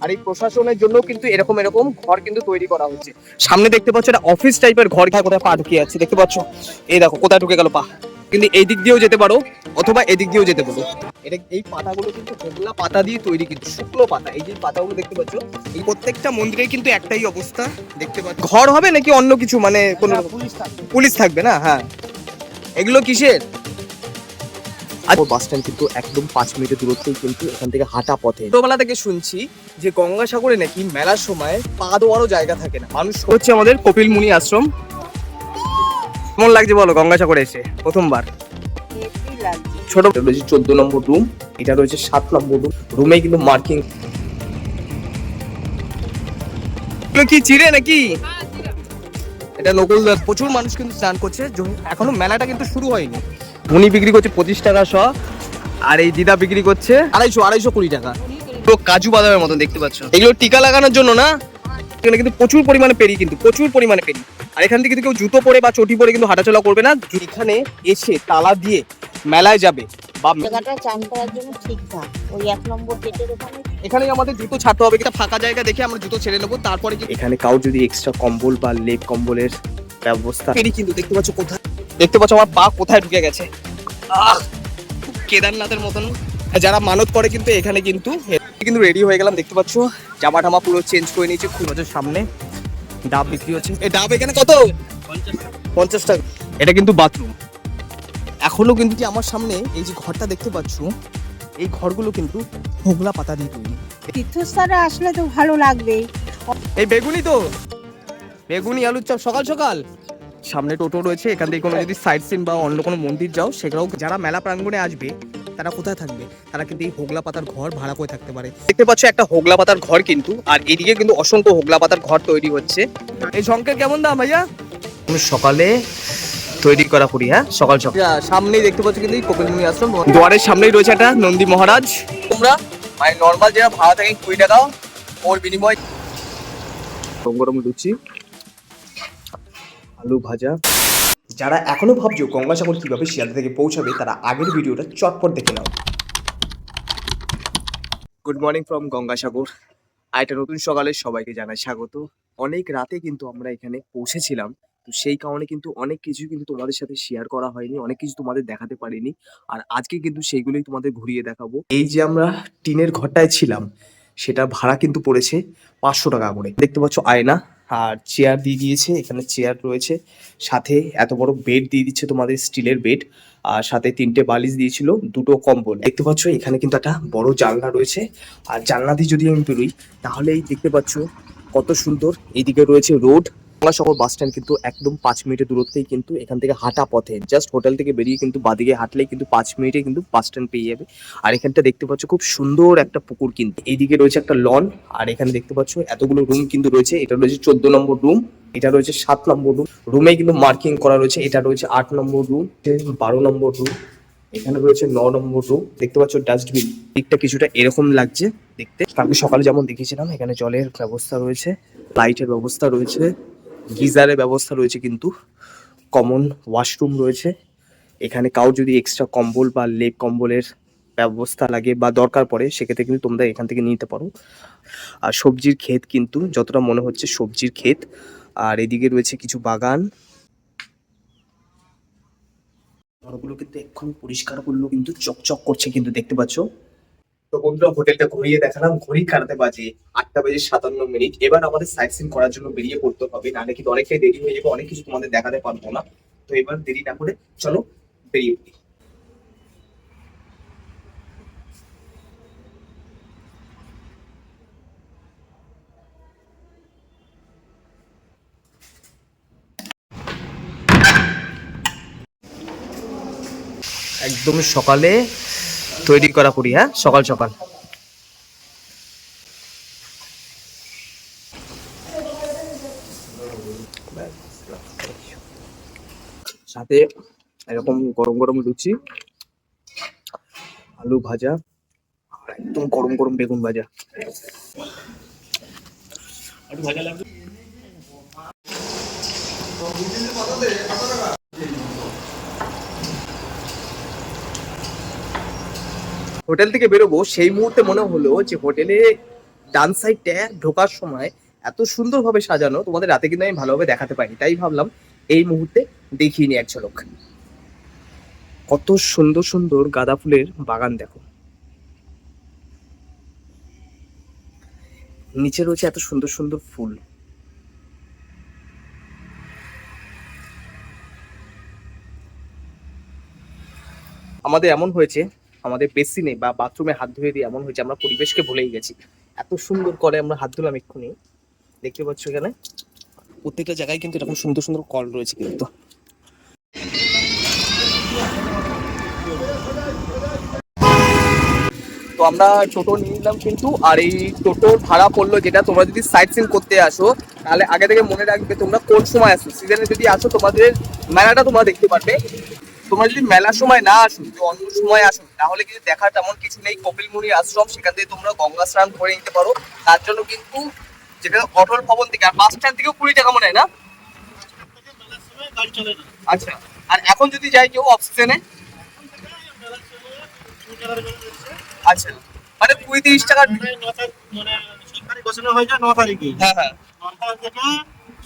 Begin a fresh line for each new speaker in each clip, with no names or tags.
আর এই প্রশাসনের জন্য কিন্তু এরকম এরকম ঘর কিন্তু তৈরি করা হচ্ছে। সামনে দেখতে পাচ্ছ এটা অফিস টাইপের ঘর, কোথায় পা ঢুকিয়ে যাচ্ছে দেখতে পাচ্ছ, এই দেখো কোথায় ঢুকে গেল পা। কিন্তু এই দিক দিয়েও যেতে পারো অথবা এদিক দিয়েও যেতে পারো। এটা এই পাতাগুলো কিন্তু হোগলা পাতা দিয়ে তৈরি, কিন্তু শুকনো পাতা। এই যে পাতাগুলো দেখতে পাচ্ছ, এই প্রত্যেকটা মন্দিরে কিন্তু একটাই অবস্থা দেখতে পাচ্ছ। ঘর হবে নাকি অন্য কিছু, মানে কোনো পুলিশ থাকবে না? হ্যাঁ, এগুলো কিসের? বাস স্ট্যান্ড কিন্তু একদম 5 মিনিটের দূরত্বেই, কিন্তু এখান থেকে হাঁটা পথে। ছোটবেলা থেকে শুনছি যে গঙ্গাসাগরে নাকি মেলার সময় পা দেওয়ারও জায়গা থাকে না মানুষ। হচ্ছে আমাদের কপিল মুনি আশ্রম। কেমন লাগছে বলো গঙ্গাসাগরে এসে প্রথমবার? ছোট রয়েছে 14 নম্বর রুম, এটা রয়েছে 7 নম্বর রুম। রুমে কিন্তু মার্কিং কি চিড়ে নাকি? এটা নকল। প্রচুর মানুষ কিন্তু স্নান করছে, এখনো মেলাটা কিন্তু শুরু হয়নি। উনি বিক্রি করছে 25 টাকা শ, আর এই দিদা বিক্রি করছে 250-220 টাকা। পুরো কাজু বাদামের মতন দেখতে পাচ্ছ। এগুলো টিকা লাগানোর জন্য না, এখানে কিন্তু প্রচুর পরিমাণে পেরি, কিন্তু প্রচুর পরিমাণে পেরি। আর এখান থেকে কিন্তু কেউ জুতো পরে বা চটি পরে কিন্তু হাঁটাচলা করবে না। এখানে এসে তালা দিয়ে মেলায় যাবে বা
জায়গাটা চান করার জন্য ঠিকঠাক, ওই 1 নম্বর গেটের ওখানে।
এখানে আমাদের জুতো ছাড়তে হবে, একটা ফাঁকা জায়গা দেখে আমরা জুতো ছেড়ে নেবো। তারপরে এখানে কাউ যদি এক্সট্রা কম্বল বা লেপ কম্বলের ব্যবস্থা পেরি, কিন্তু দেখতে পাচ্ছ কোথায়, দেখতে পাচ্ছ আমার পা কোথায় ঢুকে গেছে। কেদারনাথের মতন। যারা মানত করে কিন্তু এখানে কিন্তু রেডি হয়ে গেলাম দেখতে পাচ্ছ। জামা টামা পুরো চেঞ্জ করে নিয়েছি। খুব সামনে ডাব বিক্রি হচ্ছে। এই ডাব এখানে কত? 50 টাকা। এটা কিন্তু বাথরুম। এখনো কিন্তু যে আমার সামনে এই যে ঘরটা দেখতে পাচ্ছ, এই ঘরগুলো কিন্তু হোগলা পাতা দিয়ে তৈরি।
তীর্থস্থানে আসলে তো ভালো লাগবে।
এই বেগুনি তো, বেগুনি আলুর চপ সকাল সকাল। সামনে টোটো রয়েছে, এখান থেকে কোনো যদি সাইট সিন বা অন্য কোনো মন্দির যাও সেগুলোও। যারা মেলা প্রাঙ্গণে আসবে তারা কোথায় থাকবে? তারা কিন্তু এই হোগলা পাতার ঘর ভাড়া করে থাকতে পারে। দেখতে পাচ্ছ একটা হোগলা পাতার ঘর কিন্তু, আর এদিকে কিন্তু অসংখ্য হোগলা পাতার ঘর তৈরি হচ্ছে। এই সংখ্যা কেমন দাম ভাইয়া? সকালে তৈরি করা পুরি। হ্যাঁ, সকাল সকাল। সামনেই দেখতে পাচ্ছ কিন্তু এই কপিল মুনি আশ্রম। দুয়ারের সামনেই রয়েছে একটা নন্দী মহারাজ। তোমরা মানে নর্মাল যেটা ভাড়া থাকে 20 টাকা, ওর বিনিময় গরম গরম লুচি, আলু ভাজা। যারা এখনো ভাবছো গঙ্গাসাগর কিভাবে শিয়ালদা থেকে পৌঁছাবে, তারা আগের ভিডিওটা চটপট দেখে নাও। Good morning from Gangasagar. আর একটা নতুন সকালে সবাইকে জানাই স্বাগত। অনেক রাতে কিন্তু আমরা এখানে পৌঁছেছিলাম, তো সেই কারণে কিন্তু অনেক কিছু কিন্তু তোমাদের সাথে শেয়ার করা হয়নি, অনেক কিছু তোমাদের দেখাতে পারিনি। আর আজকে কিন্তু সেইগুলোই তোমাদের ঘুরিয়ে দেখাবো। এই যে আমরা টিনের ঘরটায় ছিলাম, সেটা ভাড়া কিন্তু পড়েছে 500 টাকা করে। দেখতে পাচ্ছ আয়না আর চেয়ার দিয়ে দিয়েছে, এখানে চেয়ার রয়েছে, সাথে এত বড় বেড দিয়ে দিচ্ছে তোমাদের, স্টিলের বেড। আর সাথে 3টে বালিশ দিয়েছিল, 2টো কম্বল। দেখতে পাচ্ছ এখানে কিন্তু একটা বড় জানলা রয়েছে। আর জানলা দিয়ে যদি আমি বেরোই, তাহলে এই দেখতে পাচ্ছ কত সুন্দর। এইদিকে রয়েছে রোড। গঙ্গাসাগর বাস স্ট্যান্ড কিন্তু একদম 5 মিনিটের দূরত্বেই, কিন্তু এখান থেকে হাঁটা পথে, জাস্ট হোটেল থেকে বেরিয়ে কিন্তু বাদিকে হাঁটলেই কিন্তু 5 মিনিটে কিন্তু বাস স্ট্যান্ড পেয়ে যাবে। আর এখানটা দেখতে পাচ্ছ খুব সুন্দর একটা পুকুর, কিন্তু এইদিকে রয়েছে একটা লন। আর এখানে দেখতে পাচ্ছ এতগুলো রুম কিন্তু রয়েছে। এটা রয়েছে 14 নম্বর রুম, এটা রয়েছে 7 নম্বর রুম। রুমে কিন্তু মার্কিং করা রয়েছে। এটা রয়েছে 8 নম্বর রুম, 12 নম্বর রুম, এখানে রয়েছে 9 নম্বর রুম। দেখতে পাচ্ছ ডাস্টবিন, দিকটা কিছুটা এরকম লাগছে দেখতে। কালকে সকালে যেমন দেখিয়েছিলাম, এখানে জলের ব্যবস্থা রয়েছে, লাইটের ব্যবস্থা রয়েছে, গিজারের ব্যবস্থা রয়েছে, কিন্তু কমন ওয়াশরুম রয়েছে। এখানে কাউ যদি এক্সট্রা কম্বল বা লেপ কম্বলের ব্যবস্থা লাগে বা দরকার পড়ে, সেক্ষেত্রে কিন্তু তোমরা এখান থেকে নিতে পারো। আর সবজির ক্ষেত, কিন্তু যতটা মনে হচ্ছে সবজির ক্ষেত। আর এদিকে রয়েছে কিছু বাগান। ঘরগুলো কিন্তু এক্ষুনি পরিষ্কার করলো, কিন্তু চকচক করছে, কিন্তু দেখতে পাচ্ছ। তো বন্ধুরা, হোটেলটা ঘুরিয়ে দেখালাম। ঘড়ি কাটাতে বাজে 8:57। এবার আমাদের সাইট সিন করার জন্য বেরিয়ে পড়তে হবে, নাহলে কিন্তু অনেকটাই দেরি হয়ে যাবে, অনেক কিছু তোমাদের দেখাতে পারবো না। তো এবার দেরি না করে চলো বেরিয়ে পড়ি। একদম সকালে তৈরি করা পুরি। হ্যাঁ, সকাল সকাল। সাথে এরকম গরম গরম লুচি, আলু ভাজা, আর একদম গরম গরম বেগুন ভাজা। হোটেল থেকে বেরোবো, সেই মুহূর্তে মনে হলো যে হোটেলে ডান সাইডটা ঢোকার সময় এত সুন্দরভাবে সাজানো, তোমাদের রাতে কিন্তু আমি ভালোভাবে দেখাতে পারিনি, তাই ভাবলাম এই মুহূর্তে দেখিয়ে নি এক ঝলক। কত সুন্দর সুন্দর গাঁদা ফুলের বাগান দেখো, নিচে রয়েছে এত সুন্দর সুন্দর ফুল। আমাদের এমন হয়েছে, আমাদের বেসিনে বা বাথরুমে হাত ধুয়ে দিয়ে এমন হয়েছে আমরা পরিবেশকে ভুলেই গেছি। এত সুন্দর করে আমরা হাত ধুলাম এক্ষুনি, দেখতে পাচ্ছ এখানে প্রত্যেকটা জায়গায় কিন্তু এরকম সুন্দর সুন্দর কল রয়েছে কিন্তু। তো আমরা টোটো নিয়ে নিলাম কিন্তু, আর এই টোটোর ভাড়া পড়লো যেটা, তোমরা যদি সাইট সিন করতে আসো তাহলে আগে থেকে মনে রাখবে তোমরা কোন সময় আসো। সিজনে যদি আসো তোমাদের মেলাটা তোমরা দেখতে পারবে। তোমরা যদি মেলার সময় না আসো, যদি অন্য সময় আসো, তাহলে কিন্তু দেখার তেমন কিছু নেই। কপিলমুনি আশ্রম, সেখান থেকে তোমরা গঙ্গা স্নান করে নিতে পারো। তার জন্য কিন্তু যেটা অটল ভবন থেকে আর বাস স্ট্যান্ড থেকেও 20 টাকা মনে হয় না? আচ্ছা, আর এখন যদি যাই কেউ অফ সিজনে, আচ্ছা মানে 20-30 টাকা।
সরকারি ঘোষণা হয়ে যায় 9 তারিখে।
হ্যাঁ হ্যাঁ,
9 তারিখ থেকে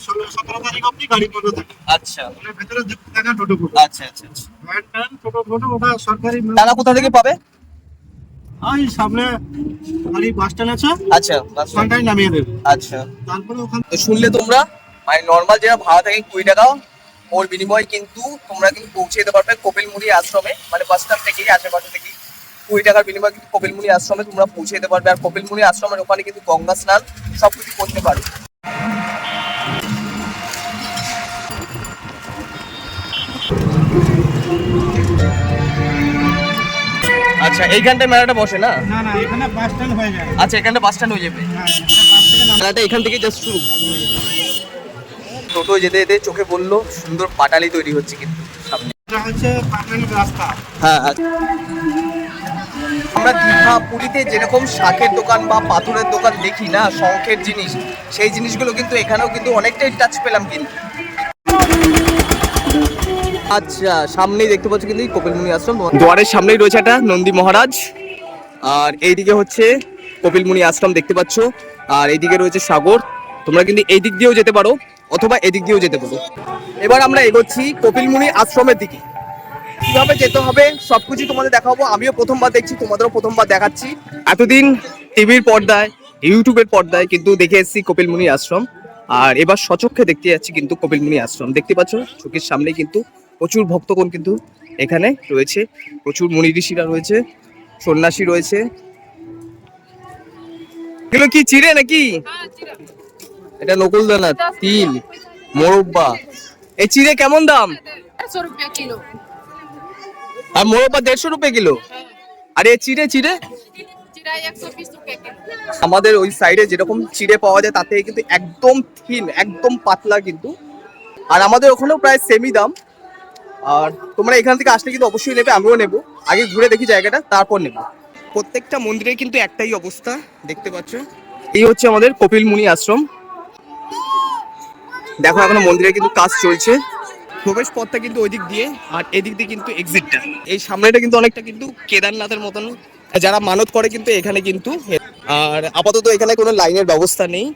16-17 তারিখ অবধি গাড়ি বন্ধ থাকে।
আচ্ছা
মানে ভেতরে টাকা টোটো করে।
আচ্ছা আচ্ছা আচ্ছা।
ভ্যান টোটো ওটা সরকারি।
তারা কোথা থেকে পাবে?
ওই সামনে গাড়ি বাস স্ট্যান্ড আছে,
আচ্ছা
ওখানটায় নামিয়ে দেবে।
আচ্ছা,
তারপরে ওখান
তো শুনলে তোমরা, মানে নর্মাল যেটা ভাড়া থাকে 20 টাকা, ওর বিনিময়ে কিন্তু তোমরা কিন্তু পৌঁছে যেতে পারবে কপিলমুনি আশ্রমে, মানে বাস স্ট্যান্ড থেকেই আশেপাশে থেকেই 20 টাকার বিনিময়ে কিন্তু কপিলমুনি আশ্রমে তোমরা পৌঁছে যেতে পারবে। আর কপিলমুনি আশ্রমের ওখানে কিন্তু গঙ্গা স্নান সবকিছু করতে পারবে। আচ্ছা, এইখানটায় মেলাটা বসে না?
না না, এখানে বাস স্ট্যান্ড হয়ে যায়।
আচ্ছা, এখানটা বাস স্ট্যান্ড হয়ে যাবে।
হ্যাঁ, এটা বাস থেকে নামে।
মেলাটা এখান থেকে জাস্ট শুরু। টোটো যেতে যেতে চোখে বললো সুন্দর পাটালি তৈরি হচ্ছে কিন্তু সামনে।
এটা হচ্ছে পার্মানেন্ট রাস্তা।
হ্যাঁ, আমরা দীঘা পুরীতে যেরকম শাকের দোকান বা পাথরের দোকান দেখি না, শঙ্খের জিনিস, সেই জিনিসগুলো কিন্তু এখানেও কিন্তু অনেকটাই টাচ পেলাম কিন্তু। আচ্ছা, সামনেই দেখতে পাচ্ছ কিন্তু কপিলমুনি আশ্রম, দুয়ারের সামনেই রয়েছে একটা নন্দী মহারাজ, আর এইদিকে হচ্ছে কপিলমুনি আশ্রম দেখতে পাচ্ছ, আর এইদিকে রয়েছে সাগর। তোমরা কিন্তু এই দিক দিয়েও যেতে পারো অথবা এদিক দিয়েও যেতে পারো। এবার আমরা এগোচ্ছি কপিলমুনি আশ্রমের দিকে। কিভাবে যেতে হবে সবকিছু তোমাদের দেখাবো। আমিও প্রথমবার দেখছি, তোমাদেরও প্রথমবার দেখাচ্ছি। এতদিন টিভির পর্দায়, ইউটিউবের পর্দায় কিন্তু দেখে এসেছি কপিলমুনি আশ্রম, আর এবার সচক্ষে দেখতে যাচ্ছি কিন্তু কপিলমুনি আশ্রম। দেখতে পাচ্ছ চোখের সামনে কিন্তু প্রচুর ভক্তগণ কিন্তু এখানে রয়েছে, প্রচুর মুনি ঋষিরা রয়েছে, সন্ন্যাসী রয়েছে। এগুলো কি চিড়ে নাকি? এটা নকুলদানা, তিল, মোরব্বা। এই চিড়ে কেমন দাম?
150 रुपया किलो।
আর মোরব্বা 150 রুপে কিলো। আর এই চিড়ে চিড়ে
जीरा 120 रुपया किलो।
আমাদের ওই সাইডে যেরকম চিড়ে পাওয়া যায় তাতে কিন্তু একদম থিন, একদম পাতলা কিন্তু। আর আমাদের ওখানেও প্রায় সেমই দাম। আর তোমরা এখান থেকে আসলে কিন্তু অবশ্যই নেবে, আমিও নেবো। আগে ঘুরে দেখি জায়গাটা, তারপর নেবো। প্রত্যেকটা মন্দিরে কিন্তু একটাই অবস্থা, দেখতে পাচ্ছ। এই হচ্ছে আমাদের কপিলমুনি আশ্রম। দেখো এখনো মন্দিরে কিন্তু কাজ চলছে। প্রবেশ পথটা কিন্তু ওই দিক দিয়ে, আর এদিক দিয়ে কিন্তু এক্সিটটা। এই সামনেটা কিন্তু অনেকটা কিন্তু কেদারনাথের মতন, যারা মানত করে কিন্তু এখানে কিন্তু। আর আপাতত এখানে কোনো লাইনের ব্যবস্থা নেই।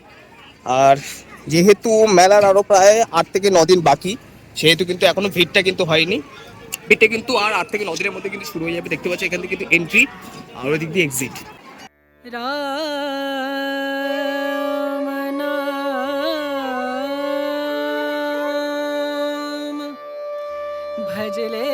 আর যেহেতু মেলার আরো প্রায় 8 থেকে 9 দিন বাকি, সেহেতু কিন্তু এখনো ভিড়টা কিন্তু হয়নি। ভিড়টা কিন্তু আর 8 থেকে 9 দিনের মধ্যে কিন্তু শুরু হয়ে যাবে। দেখতে পাচ্ছ এখান থেকে কিন্তু এন্ট্রি, আর ওই দিক দিয়ে এক্সিট।
भजले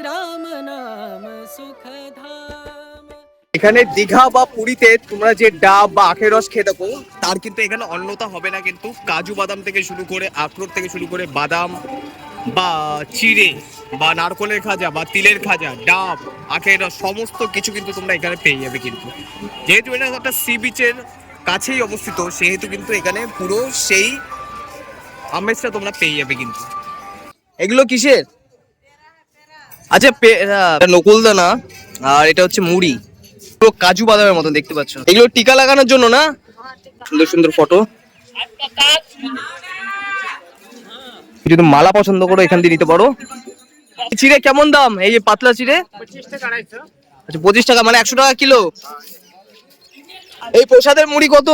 राम नाम सुखधाम।
এখানে দীঘা বা পুরীতে তোমরা যে ডাব বা আখের রস খেয়ে থাকো, তার কিন্তু এখানে অন্যতা হবে না কিন্তু। কাজু বাদাম থেকে শুরু করে, আখরোট থেকে শুরু করে, বাদাম বা চিড়ে বা নারকলের খাজা বা তিলের খাজা, ডাব, আখের রস, সমস্ত কিছু কিন্তু তোমরা এখানে পেয়ে যাবে কিন্তু। যেহেতু এটা একটা সি বিচের কাছেই অবস্থিত, সেহেতু কিন্তু এখানে পুরো সেই আমেজটা তোমরা পেয়ে যাবে কিন্তু। এগুলো কিসের? আচ্ছা, নকুলদানা, আর এটা হচ্ছে মুড়ি, পুরো কাজু বাদামের মতন দেখতে পাচ্ছ। এগুলো টিকা লাগানোর জন্য না? সুন্দর সুন্দর ফটো। যদি মালা পছন্দ করো এখান দিয়ে নিতে পারো। চিড়ে কেমন দাম? এই যে পাতলা চিড়ে 25 টাকা, 250। আচ্ছা, 25 টাকা মানে 100 টাকা কিলো। এই প্রসাদের মুড়ি কত?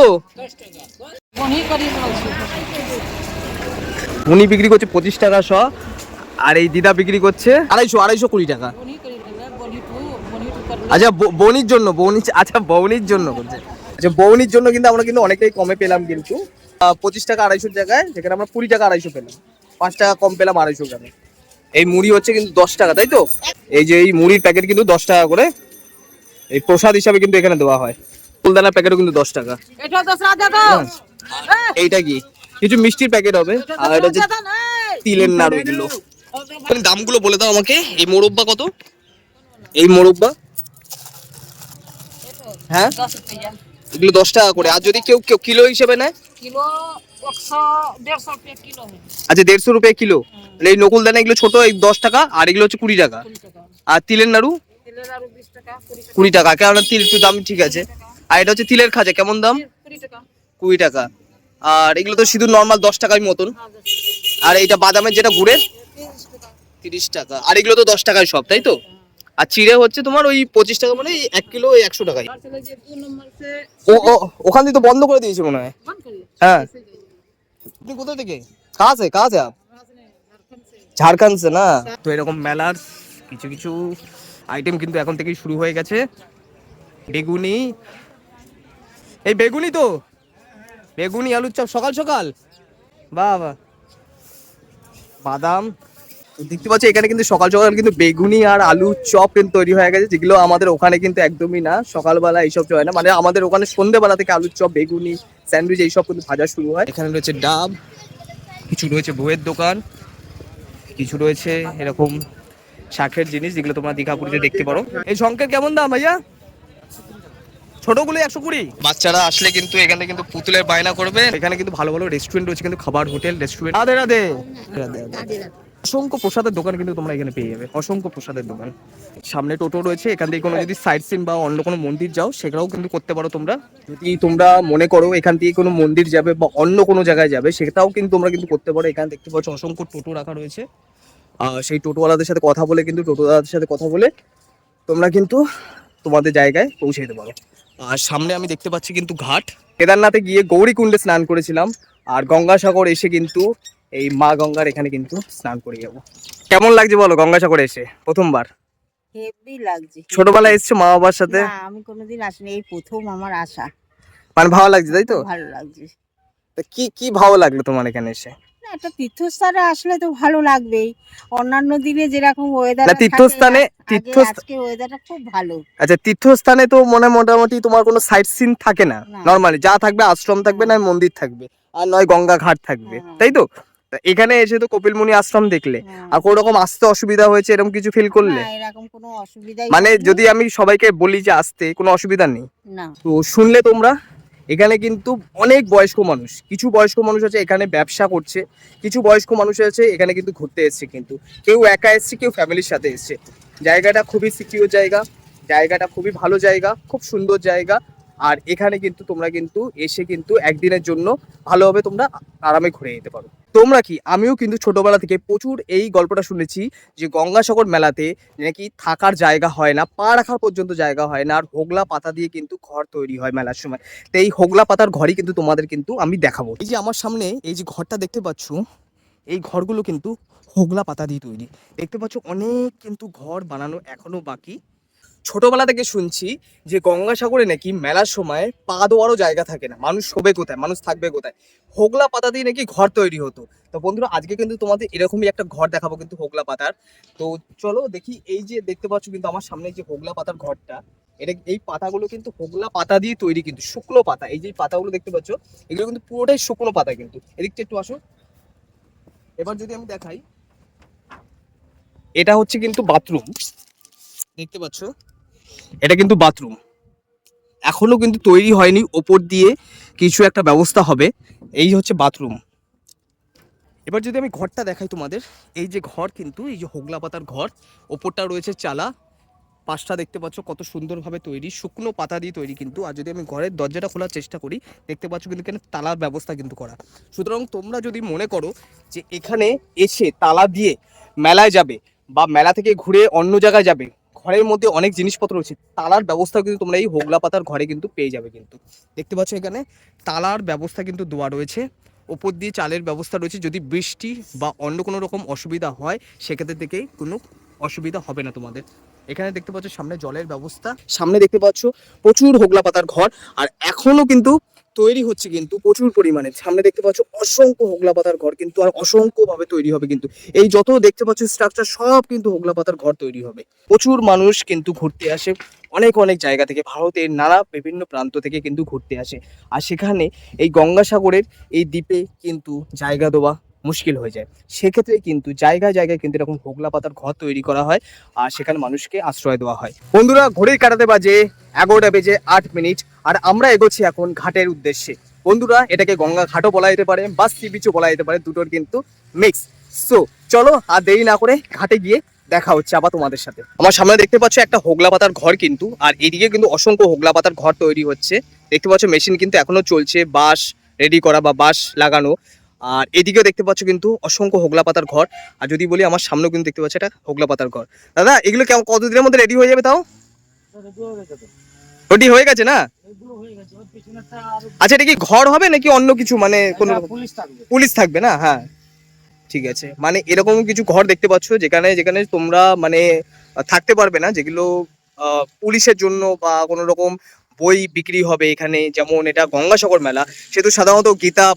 উনি বিক্রি করছে 25 টাকা শ, আর এই দিদা বিক্রি করছে 250 টাকা। আচ্ছা বৌনির জন্য, আচ্ছা বৌনির জন্য করছে। আচ্ছা বৌনির জন্য কিন্তু আমরা কিন্তু অনেকটাই কমে পেলাম কিন্তু 25 টাকা 250 টাকায়, যেখানে আমরা 20 টাকা 250 পেলাম, 5 টাকা কম পেলাম 250 গ্রামে। এই মুড়ি হচ্ছে কিন্তু 10 টাকা, তাই তো? এই যে এই মুড়ির প্যাকেট কিন্তু 10 টাকা করে, এই প্রসাদ হিসাবে কিন্তু এখানে দেওয়া হয়। ফুলদানার প্যাকেটও কিন্তু 10 টাকা। এইটা কি কিছু মিষ্টির প্যাকেট হবে, আর এটা হচ্ছে তিলের নাড়ু। এগুলো দামগুলো বলে দাও আমাকে। এই মোরব্বা কত? এই মোরব্বা হ্যাঁ এগুলো 10 টাকা করে। আর যদি কেউ কিলো হিসেবে নেয়?
কিলো 150 रुपया किलो है।
আচ্ছা 150 রুপিয়া কিলো। এই নকুলদানা এগুলো ছোট, এই 10 টাকা, আর এগুলো হচ্ছে 20 টাকা। আর তিলের নাড়ু
20 টাকা
20 টাকা, কারণ তিল একটু দাম ঠিক আছে। আর এটা হচ্ছে তিলের খাজা, কেমন দাম?
20 টাকা।
20 টাকা। আর এগুলো তো শুধু নর্মাল 10 টাকার মতন। আর এইটা বাদামের যেটা গুড়ের 30 টাকা। আর এগুলো তো 10 টাকায় সব, তাই তো? আর চিড়ে হচ্ছে তোমার ওই 25 টাকা, মানে 1 কিলো 100 টাকায়। ওখান থেকে তো বন্ধ করে দিয়েছে মনে হয়। হ্যাঁ তুমি কোথা থেকে? কাহা সে আপ? ঝাড়খণ্ড সে না? তো এরকম মেলার কিছু কিছু আইটেম কিন্তু এখন থেকেই শুরু হয়ে গেছে। বেগুনি, এই বেগুনি তো, বেগুনি আলুর চপ সকাল সকাল, বাহ বাহ। বাদাম দেখতে পাচ্ছি এখানে কিন্তু সকাল সকাল কিন্তু বেগুনি আর আলু চপ কিন্তু তৈরি হয়ে গেছে, যেগুলো আমাদের ওখানে কিন্তু একদমই না। সকালবেলা এইসব হয় না, মানে আমাদের ওখানে সন্ধ্যেবেলা থেকে আলুর চপ, বেগুনি, স্যান্ডউইচ এইসব কিন্তু ভাজা শুরু হয়। এখানে রয়েছে ডাব, কিছু রয়েছে বইয়ের দোকান, কিছু রয়েছে এরকম শাকের জিনিস, যেগুলো তোমরা দীঘাপুরিতে দেখতে পারো। এই শঙ্কের কেমন দাম ভাইয়া? ছোটগুলো 120। বাচ্চারা আসলে কিন্তু এখানে কিন্তু পুতুলের বায়না করবে। এখানে কিন্তু ভালো ভালো রেস্টুরেন্ট রয়েছে, কিন্তু খাবার হোটেল রেস্টুরেন্ট। রাধে রাধে রাধে রাধে। অসংখ্য প্রসাদের দোকান কিন্তু তোমরা এখানে পেয়ে যাবে, অসংখ্য প্রসাদের দোকান। সামনে টোটো রয়েছে, এখান থেকে কোনো যদি সাইট সিন বা অন্য কোনো মন্দির যাও সেটাও কিন্তু করতে পারো তোমরা। যদি তোমরা মনে করো এখান থেকে কোনো মন্দির যাবে বা অন্য কোনো জায়গায় যাবে, সেটাও কিন্তু তোমরা কিন্তু করতে পারো। এখানে দেখতে পাচ্ছ অসংখ্য টোটো রাখা রয়েছে। সেই টোটোওয়ালাদের সাথে কথা বলে কিন্তু টোটোওয়ালাদের সাথে কথা বলে তোমরা কিন্তু তোমাদের জায়গায় পৌঁছে যেতে পারো। আর সামনে আমি দেখতে পাচ্ছি কিন্তু ঘাট। কেদারনাথে গিয়ে গৌরীকুণ্ডে স্নান করেছিলাম, আর গঙ্গাসাগর এসে কিন্তু এই মা গঙ্গার এখানে কিন্তু স্নান করে যাবো। কেমন লাগছে বলো গঙ্গাসাগরে এসে প্রথমবার?
হেভি লাগছে।
ছোটবেলায় এসছো মা বাবার সাথে?
না আমি কোনোদিন আসিনি, এই প্রথম আমার আসা।
মানে ভালো লাগছে তাই তো?
ভালো লাগছে।
তা কি ভালো লাগলো তোমার এখানে এসে?
না একটা তীর্থস্থানে আসলে তো ভালো লাগবেই। অন্যান্য দিনে যেরকম ওয়েদার
না তীর্থস্থানে
আজকে ওয়েদারটা খুব ভালো।
আচ্ছা তীর্থস্থানে তো মোটামুটি তোমার কোনো সাইট সিন থাকে না,
না।
নরমালি যা থাকবে আশ্রম থাকবে, না মন্দির থাকবে, আর নয় গঙ্গা ঘাট থাকবে, তাই তো? তা এখানে এসে তো কপিলমুনি আশ্রম দেখলে, আর কোনো রকম আসতে অসুবিধা হয়েছে এরকম কিছু ফিল করলে?
না এরকম কোনো অসুবিধাই
মানে
হয়নি।
যদি আমি সবাইকে বলি যে আসতে কোনো অসুবিধা নেই,
না
তো শুনলে তোমরা এখানে কিন্তু অনেক বয়স্ক মানুষ, কিছু বয়স্ক মানুষ আছে এখানে ব্যবসা করছে, কিছু বয়স্ক মানুষ আছে এখানে কিন্তু ঘুরতে এসছে, কিন্তু কেউ একা এসছে, কেউ ফ্যামিলির সাথে এসছে। জায়গাটা খুবই সিকিউর জায়গা, জায়গাটা খুবই ভালো জায়গা, খুব সুন্দর জায়গা। আর এখানে কিন্তু তোমরা কিন্তু এসে কিন্তু একদিনের জন্য ভালোভাবে তোমরা আরামে ঘুরে যেতে পারো। তোমরা কি, আমিও কিন্তু ছোটবেলা থেকে প্রচুর এই গল্পটা শুনেছি যে গঙ্গাসাগর মেলাতে নাকি থাকার জায়গা হয় না, পা রাখার পর্যন্ত জায়গা হয় না, আর হোগলা পাতা দিয়ে কিন্তু ঘর তৈরি হয় মেলার সময়। তো এই হোগলা পাতার ঘরই কিন্তু তোমাদের কিন্তু আমি দেখাবো। এই যে আমার সামনে এই যে ঘরটা দেখতে পাচ্ছ, এই ঘরগুলো কিন্তু হোগলা পাতা দিয়ে তৈরি। দেখতে পাচ্ছ অনেক কিন্তু ঘর বানানো এখনো বাকি। ছোটবেলা থেকে শুনছি যে গঙ্গাসাগরে নাকি মেলার সময় পা দেওয়ারও জায়গা থাকে না, মানুষ শোবে কোথায়, মানুষ থাকবে কোথায়, হোগলা পাতা দিয়ে নাকি ঘর তৈরি হতো। তো বন্ধুরা আজকে কিন্তু তোমাদের এরকমই একটা ঘর দেখাবো কিন্তু হোগলা পাতার। তো চলো দেখি। এই যে দেখতে পাচ্ছ কিন্তু আমার সামনে যে হোগলা পাতার ঘরটা, এটা এই পাতাগুলো কিন্তু হোগলা পাতা দিয়ে তৈরি, কিন্তু শুকনো পাতা। এই যে পাতাগুলো দেখতে পাচ্ছ এগুলো কিন্তু পুরোটাই শুকনো পাতা। কিন্তু এদিকটা একটু আসো, এবার যদি আমি দেখাই, এটা হচ্ছে কিন্তু বাথরুম, দেখতে পাচ্ছ এটা কিন্তু বাথরুম, এখনো কিন্তু তৈরি হয়নি, ওপর দিয়ে কিছু একটা ব্যবস্থা হবে। এই হচ্ছে বাথরুম। এবার যদি আমি ঘরটা দেখাই তোমাদের, এই যে ঘর কিন্তু এই যে হোগলা পাতার ঘর, ওপরটা রয়েছে চালা, পাশটা দেখতে পাচ্ছ কত সুন্দরভাবে তৈরি, শুকনো পাতা দিয়ে তৈরি কিন্তু। আর যদি আমি ঘরের দরজাটা খোলার চেষ্টা করি, দেখতে পাচ্ছ কিন্তু এখানে তালার ব্যবস্থা কিন্তু করা। সুতরাং তোমরা যদি মনে করো যে এখানে এসে তালা দিয়ে মেলায় যাবে বা মেলা থেকে ঘুরে অন্য জায়গায় যাবে, ঘরের মধ্যে অনেক জিনিসপত্র রয়েছে, তালার ব্যবস্থা কিন্তু তোমরা এই হোগলা পাতার ঘরে কিন্তু পেয়ে যাবে কিন্তু। দেখতে পাচ্ছ এখানে তালার ব্যবস্থা কিন্তু দেওয়া রয়েছে, ওপর দিয়ে চালের ব্যবস্থা রয়েছে। যদি বৃষ্টি বা অন্য কোনো রকম অসুবিধা হয় সেক্ষেত্রে থেকেই কোনো অসুবিধা হবে না তোমাদের। এখানে দেখতে পাচ্ছ সামনে জলের ব্যবস্থা, সামনে দেখতে পাচ্ছ প্রচুর হোগলা পাতার ঘর, আর এখনো কিন্তু তৈরি হচ্ছে কিন্তু প্রচুর পরিমাণে। সামনে দেখতে পাচ্ছ অসংখ্য হোগলা পাতার ঘর কিন্তু, আর অসংখ্য ভাবে তৈরি হবে কিন্তু। এই যত দেখতে পাচ্ছ স্ট্রাকচার সব কিন্তু হোগলা পাতার ঘর তৈরি হবে। প্রচুর মানুষ কিন্তু ঘুরতে আসে, অনেক অনেক জায়গা থেকে, ভারতের নানা বিভিন্ন প্রান্ত থেকে কিন্তু ঘুরতে আসে। আর সেখানে এই গঙ্গাসাগরের এই দ্বীপে কিন্তু জায়গা দেওয়া মুশকিল হয়ে যায়, সেক্ষেত্রে কিন্তু জায়গায় জায়গায় কিন্তু এরকম হোগলা পাতার ঘর তৈরি করা হয়, আর সেখানে মানুষকে আশ্রয় দেওয়া হয়। বন্ধুরা, ঘড়ির কাঁটাতে বাজে 11:08, আর আমরা এগোচ্ছি এখন ঘাটের উদ্দেশ্যে। বন্ধুরা, এটাকে গঙ্গা ঘাটও বলা যেতে পারে বা সি বিচও বলা যেতে পারে, দুটোর কিন্তু মিক্স। সো চলো আর দেরি না করে ঘাটে গিয়ে দেখা হচ্ছে আবার তোমাদের সাথে। আমার সামনে দেখতে পাচ্ছ একটা হোগলা পাতার ঘর কিন্তু, আর এদিকে কিন্তু অসংখ্য হোগলা পাতার ঘর তৈরি হচ্ছে। দেখতে পাচ্ছ মেশিন কিন্তু এখনো চলছে, বাঁশ রেডি করা বা বাঁশ লাগানো। আর এদিকেও দেখতে পাচ্ছ কিন্তু অসংখ্য হোগলা পাতার ঘর। আর যদি বলি আমার সামনেও কিন্তু দেখতে পাচ্ছ একটা হোগলা পাতার ঘর। দাদা, এগুলো কেমন কতদিনের মধ্যে রেডি হয়ে যাবে তাও? রেডি হয়ে গেছে না? আচ্ছা, এটা কি ঘর হবে নাকি অন্য কিছু, মানে কোনো পুলিশ থাকবে না? হ্যাঁ, ঠিক আছে। মানে এরকম কিছু ঘর দেখতে পাচ্ছ যেখানে যেখানে তোমরা মানে থাকতে পারবে না, যেগুলো পুলিশের জন্য বা কোনো রকম বই বিক্রি হবে এখানে। যেমন এটা গঙ্গাসাগর মেলা, সেহেতু সাধারণত গীতা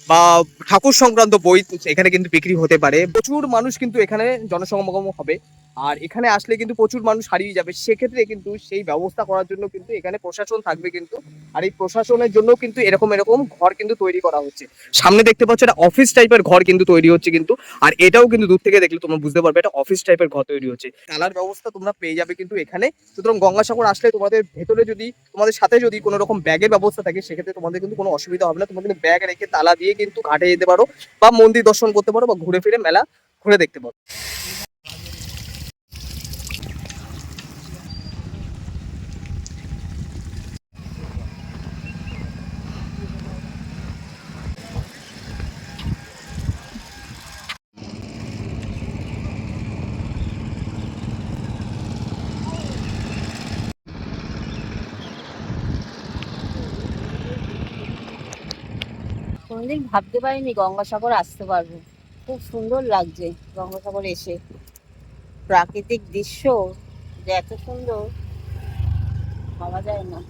বা ঠাকুর সংক্রান্ত বই এখানে কিন্তু বিক্রি হতে পারে। প্রচুর মানুষ কিন্তু এখানে জনসমাগম হবে, আর এখানে আসলে কিন্তু প্রচুর মানুষ হারিয়ে যাবে। সেক্ষেত্রে কিন্তু সেই ব্যবস্থা করার জন্য কিন্তু এখানে প্রশাসন থাকবে কিন্তু, আর এই প্রশাসনের জন্য কিন্তু এরকম এরকম ঘর কিন্তু তৈরি করা হচ্ছে। সামনে দেখতে পাচ্ছ একটা অফিস টাইপের ঘর কিন্তু তৈরি হচ্ছে কিন্তু, আর এটাও কিন্তু দূর থেকে দেখলে তোমরা বুঝতে পারবে এটা অফিস টাইপের ঘর তৈরি হচ্ছে। তালার ব্যবস্থা তোমরা পেয়ে যাবে কিন্তু এখানে। সুতরাং গঙ্গাসাগর আসলে তোমাদের ভেতরে যদি তোমাদের সাথে যদি কোনো রকম ব্যাগের ব্যবস্থা থাকে, সেক্ষেত্রে তোমাদের কিন্তু কোনো অসুবিধা হবে না। তোমরা কিন্তু ব্যাগ রেখে তালা দিয়ে কিন্তু ঘাটে যেতে পারো, বা মন্দির দর্শন করতে পারো, বা ঘুরে ফিরে মেলা ঘুরে দেখতে পারো।
কোনোদিন ভাবতে পারিনি গঙ্গাসাগর আসতে পারবো। খুব সুন্দর লাগছে গঙ্গাসাগর এসে, প্রাকৃতিক দৃশ্য যে এত সুন্দর ভাবা যায় না।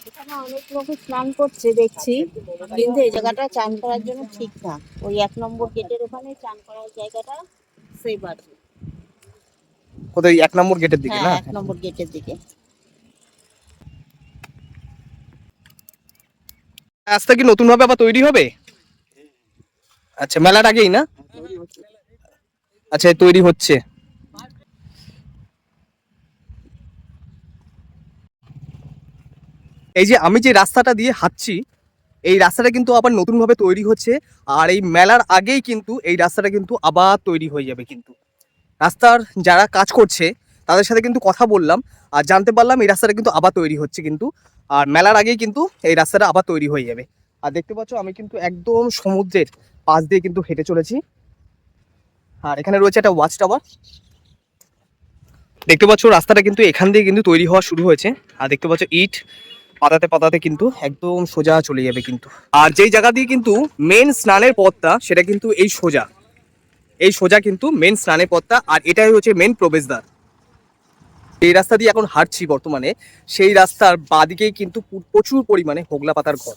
এখানে অনেক লোক স্নান করছে দেখছি, কিন্তু এই জায়গাটা চান করার জন্য ঠিক না। ওই 1 নম্বর গেটের ওখানে চান করার জায়গাটা সেফ আছে।
কোথায়? 1 নম্বর গেটের দিকে না?
হ্যাঁ, 1 নম্বর গেটের দিকে।
রাস্তা কি নতুন ভাবে আবার তৈরি হবে? আচ্ছা, মেলার আগেই না? আচ্ছা, তৈরি হচ্ছে। এই যে আমি যে রাস্তাটা দিয়ে হাঁটছি, এই রাস্তাটা কিন্তু আবার নতুন ভাবে তৈরি হচ্ছে, আর এই মেলার আগেই কিন্তু এই রাস্তাটা কিন্তু আবার তৈরি হয়ে যাবে কিন্তু। রাস্তার যারা কাজ করছে তাদের সাথে কিন্তু কথা বললাম, আর জানতে পারলাম এই রাস্তাটা কিন্তু আবার তৈরি হচ্ছে কিন্তু, আর মেলার আগেই কিন্তু এই রাস্তাটা আবার তৈরি হয়ে যাবে। আর দেখতে পাচ্ছ আমি কিন্তু একদম সমুদ্রের পাশ দিয়ে কিন্তু হেঁটে চলেছি, আর এখানে রয়েছে একটা ওয়াচ টাওয়ার। দেখতে পাচ্ছ রাস্তাটা কিন্তু এখান দিয়ে কিন্তু তৈরি হওয়া শুরু হয়েছে, আর দেখতে পাচ্ছ ইট পাতাতে পাতাতে কিন্তু একদম সোজা চলে যাবে কিন্তু। আর যেই জায়গা দিয়ে কিন্তু মেন স্নানের পথটা, সেটা কিন্তু এই সোজা কিন্তু মেন স্নানের পথটা, আর এটাই হচ্ছে মেন প্রবেশদ্বার। এই রাস্তা দিয়ে এখন হাঁটছি বর্তমানে, সেই রাস্তার বাদিকেই কিন্তু প্রচুর পরিমাণে হোগলা পাতার ঘর।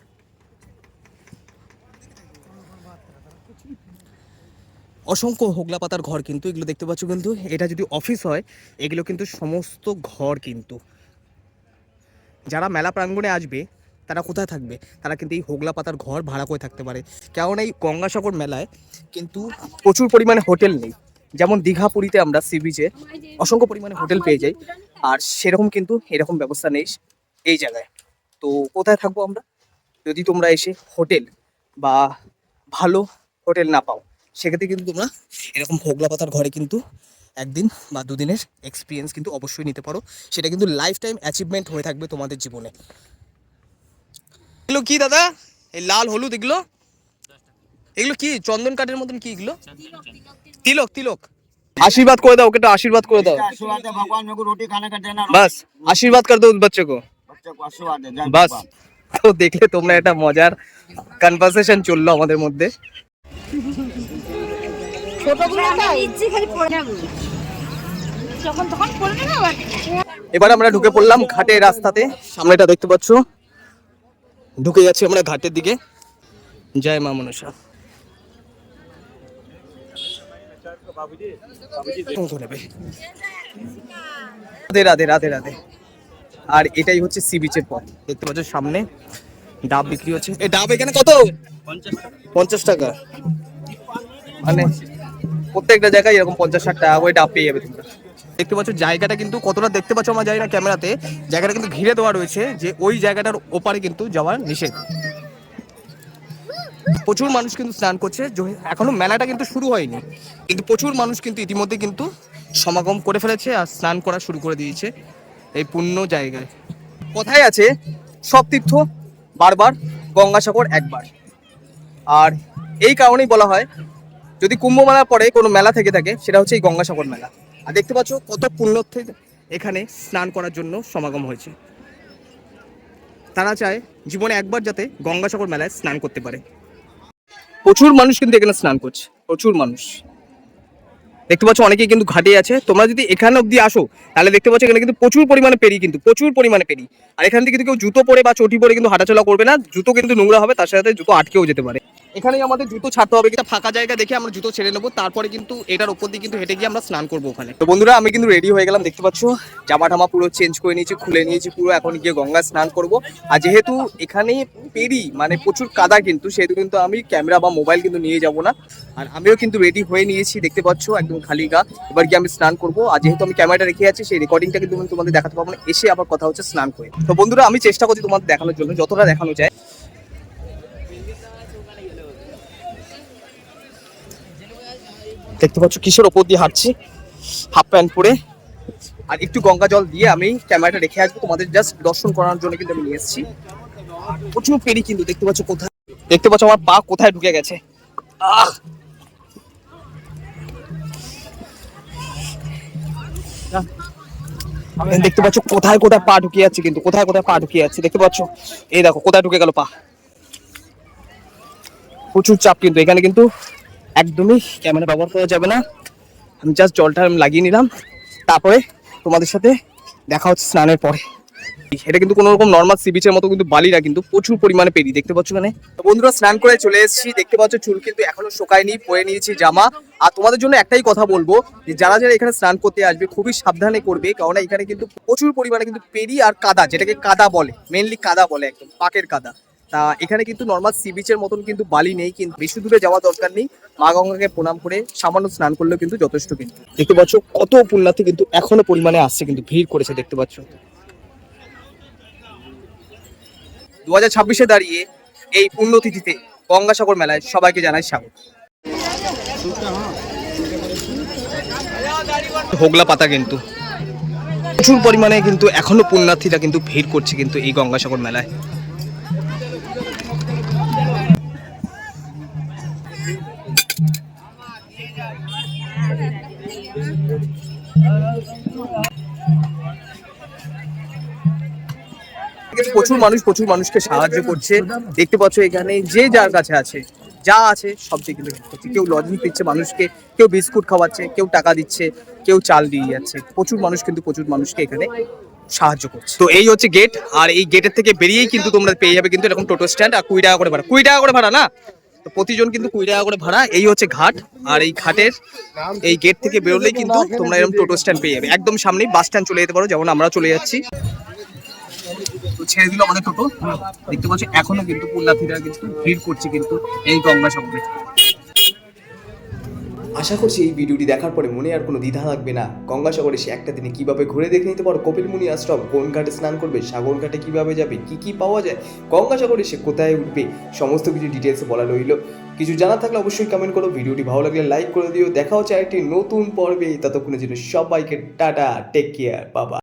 অসংখ্য হোগলা পাতার ঘর কিন্তু এগুলো দেখতে পাচ্ছ কিন্তু। এটা যদি অফিস হয়, এগুলো কিন্তু সমস্ত ঘর কিন্তু। যারা মেলা প্রাঙ্গণে আসবে তারা কোথায় থাকবে? তারা কিন্তু এই হোগলা পাতার ঘর ভাড়া করে থাকতে পারে, কারণ এই গঙ্গাসাগর মেলায় কিন্তু প্রচুর পরিমাণে হোটেল নেই। যেমন দীঘা পুরীতে আমরা সি বিচে অসংখ্য পরিমাণে হোটেল পেয়ে যাই, আর সেরকম কিন্তু এরকম ব্যবস্থা নেই এই জায়গায়। তো কোথায় থাকবো আমরা যদি তোমরা এসে হোটেল বা ভালো হোটেল না পাও? সেক্ষেত্রে কিন্তু তোমরা এরকম হোগলা পাতার ঘরে কিন্তু 1 দিন বা 2 দিনের এক্সপিরিয়েন্স কিন্তু অবশ্যই নিতে পারো। সেটা কিন্তু লাইফ টাইম অ্যাচিভমেন্ট হয়ে থাকবে তোমাদের জীবনে। এগুলো কি দাদা? এই লাল হলুদ এগুলো কি চন্দন কাঠের মতন? কি এগুলো? তিলক। आशीर्वाद করে দাও, ওকে তো আশীর্বাদ করে দাও।
आशीर्वाद है भगवान मेरे को रोटी खाने का देना,
बस आशीर्वाद कर दो उस बच्चे को,
बच्चे को आशीर्वाद है, जय
बस।
भगवान।
তো দেখলে তোমরা, একটা মজার কনভারসেশন চললো আমাদের মধ্যে। এবার আমরা ঢুকে পড়লাম ঘাটের রাস্তাতে, সামনেটা দেখতে পাচ্ছ, ঢুকে যাচ্ছি আমরা ঘাটের দিকে। জয় মা মনসা। রাধে রাধে রাধে রাধে। আর এটাই হচ্ছে সি বিচের পথ, দেখতে পাচ্ছ সামনে ডাব বিক্রি হচ্ছে। এই ডাব এখানে কত? 50 টাকা। মানে প্রত্যেকটা জায়গায় এরকম 50-60 টাকা করে ডাব পেয়ে যাবে তোমরা। দেখতে পাচ্ছ জায়গাটা কিন্তু কতটা দেখতে পাচ্ছ আমরা জানি না ক্যামেরাতে, জায়গাটা কিন্তু ঘিরে দেওয়া রয়েছে, যে ওই জায়গাটার ওপারে কিন্তু যাওয়ার নিষেধ। প্রচুর মানুষ কিন্তু স্নান করছে, এখনো মেলাটা কিন্তু শুরু হয়নি, কিন্তু প্রচুর মানুষ কিন্তু ইতিমধ্যে কিন্তু সমাগম করে ফেলেছে আর স্নান করা শুরু করে দিয়েছে এই পূর্ণ জায়গায়। কোথায় আছে সব তীর্থ বারবার, গঙ্গাসাগর একবার। আর এই কারণেই বলা হয়, যদি কুম্ভ মেলার পরে কোনো মেলা থেকে থাকে সেটা হচ্ছে এই গঙ্গাসাগর মেলা। আর দেখতে পাচ্ছ কত পুণ্যার্থী এখানে স্নান করার জন্য সমাগম হয়েছে। তারা চায় জীবনে একবার যাতে গঙ্গাসাগর মেলায় স্নান করতে পারে। প্রচুর মানুষ কিন্তু এখানে স্নান করছে, প্রচুর মানুষ। দেখতে পাচ্ছ অনেকেই কিন্তু ঘাটে আছে। তোমরা যদি এখানে অব্দি আসো তাহলে দেখতে পাচ্ছ এখানে কিন্তু প্রচুর পরিমাণে পেরি, কিন্তু প্রচুর পরিমাণে পেরি। আর এখান থেকে কিন্তু কেউ জুতো পরে বা চটি পরে কিন্তু হাঁটাচলা করবে না, জুতো কিন্তু নোংরা হবে, তার সাথে জুতো আটকেও যেতে পারে। এখানেই আমাদের জুতো ছাড়তে হবে, একটা ফাঁকা জায়গা দেখে আমরা জুতো ছেড়ে নেবো, তারপরে কিন্তু এটার উপর দিয়ে কিন্তু হেঁটে গিয়ে আমরা স্নান করবো ওখানে। তো বন্ধুরা আমি কিন্তু রেডি হয়ে গেলাম, দেখতে পাচ্ছ জামা টামা পুরো চেঞ্জ করে নিয়েছি, খুলে নিয়েছি পুরো। এখন গিয়ে গঙ্গা স্নান করবো। আর যেহেতু এখানে পেরি মানে প্রচুর কাদা, কিন্তু সেহেতু কিন্তু আমি ক্যামেরা বা মোবাইল কিন্তু নিয়ে যাব না। আর আমিও কিন্তু রেডি হয়ে নিয়েছি, দেখতে পাচ্ছ একদম খালি গা। এবার গিয়ে আমি স্নান করবো। আর যেহেতু আমি ক্যামেরাটা রেখে আছি, সেই রেকর্ডিংটা কিন্তু আমি তোমাদের দেখাতে পারবো না, এসে আবার কথা হচ্ছে স্নান করে। তো বন্ধুরা আমি চেষ্টা করছি তোমাদের দেখানোর জন্য, যতটা দেখানো যায়। দেখতে পাচ্ছ কিসের ওপর দিয়ে হাঁটছি, হাফ প্যান্ট পরে। আর একটু গঙ্গা জল দিয়ে আমি ক্যামেরাটা রেখে আসবো, তোমাদের জাস্ট দর্শন করার জন্য কিন্তু আমি নিয়ে এসেছি। প্রচুর পেরি কিন্তু দেখতে পাচ্ছ কোথায়, দেখতে পাচ্ছ আমার পা কোথায় ঢুকে গেছে। দেখতে পাচ্ছ কোথায় কোথায় পা ঢুকিয়ে যাচ্ছে, কিন্তু কোথায় কোথায় পা ঢুকিয়ে যাচ্ছে দেখতে পাচ্ছ। এই দেখো কোথায় ঢুকে গেল পা। প্রচুর চাপ কিন্তু এখানে, কিন্তু একদমই ক্যামেরা ব্যবহার করা যাবে না। আমি জাস্ট জলটা লাগিয়ে নিলাম, তারপরে তোমাদের সাথে দেখা হচ্ছে স্নানের পরে। এটা কিন্তু কোনো রকম নর্মাল সি বিচের মতো কিন্তু বালিরা, কিন্তু প্রচুর পরিমাণে পেরি দেখতে পাচ্ছ এখানে। তো বন্ধুরা স্নান করে চলে এসেছি, দেখতে পাচ্ছ চুল কিন্তু এখনো শুকায়নি, পরে নিয়েছি জামা। আর তোমাদের জন্য একটাই কথা বলবো, যে যারা যারা এখানে স্নান করতে আসবে খুবই সাবধানে করবে, কারণ এখানে কিন্তু প্রচুর পরিমাণে কিন্তু পেরি আর কাদা, যেটাকে কাদা বলে, মেনলি কাদা বলে, একদম পাকের কাদা। তা এখানে কিন্তু নর্মাল সি বিচের মতন কিন্তু বালি নেই, কিন্তু বেশি দূরে যাওয়া দরকার নেই। মা গঙ্গাকে প্রণাম করে সামান্য স্নান করলেও কিন্তু যথেষ্ট। কিন্তু দেখতে পাচ্ছ কত পুণ্যার্থী কিন্তু এখনো পরিমাণে আসছে, কিন্তু ভিড় করেছে দেখতে পাচ্ছ। 2026-এ দাঁড়িয়ে এই পুণ্যতিথিতে গঙ্গাসাগর মেলায় সবাইকে জানাই স্বাগত। হোগলা পাতা কিন্তু প্রচুর পরিমাণে কিন্তু এখনো পুণ্যার্থীরা কিন্তু ভিড় করছে কিন্তু এই গঙ্গাসাগর মেলায়। প্রচুর মানুষকে সাহায্য করছে, দেখতে পাচ্ছ এখানে যে যার কাছে আছে যা আছে সব দিকে করছে। কেউ লজেন্স দিচ্ছে মানুষকে, কেউ বিস্কুট খাওয়াচ্ছে, কেউ টাকা দিচ্ছে, কেউ চাল দিয়ে যাচ্ছে। প্রচুর মানুষ কিন্তু প্রচুর মানুষকে এখানে সাহায্য করছে। তো এই হচ্ছে গেট, আর এই গেটের থেকে বেরিয়েই কিন্তু তোমরা পেয়ে যাবে কিন্তু এরকম টোটো স্ট্যান্ড। আর 20 টাকা করে ভাড়া, 20 টাকা করে ভাড়া না, তো প্রতিজন কিন্তু 20 টাকা করে ভাড়া। এই হচ্ছে ঘাট, আর এই ঘাটের এই গেট থেকে বেরোলেই কিন্তু তোমরা এরকম টোটো স্ট্যান্ড পেয়ে যাবে। একদম সামনেই বাস স্ট্যান্ড চলে যেতে পারো, যেমন আমরা চলে যাচ্ছি। তো ছেড়ে দিল আমাদের টোটো, দেখতে পাচ্ছি এখনো কিন্তু পুণ্যার্থীরা কিন্তু ভিড় করছে কিন্তু এই গঙ্গাসাগরে। আশা করছি এই ভিডিওটি দেখার পরে মনে আর কোনো দ্বিধা থাকবে না। গঙ্গাসাগরে এসে একটা দিনে কিভাবে ঘুরে দেখে নিতে পারো কপিলমুনি আশ্রম, কোন ঘাটে স্নান করবে, সাগর ঘাটে কিভাবে যাবে, কি কি পাওয়া যায়, গঙ্গাসাগরে এসে কোথায় উঠবে, সমস্ত কিছু ডিটেলসে বলা রইল। কিছু জানা থাকলে অবশ্যই কমেন্ট করো, ভিডিওটি ভালো লাগলে লাইক করে দিও। দেখা হচ্ছে আরেকটি নতুন পর্বে, ততক্ষণের জন্য সবাইকে টাটা, টেক কেয়ার, বাবা।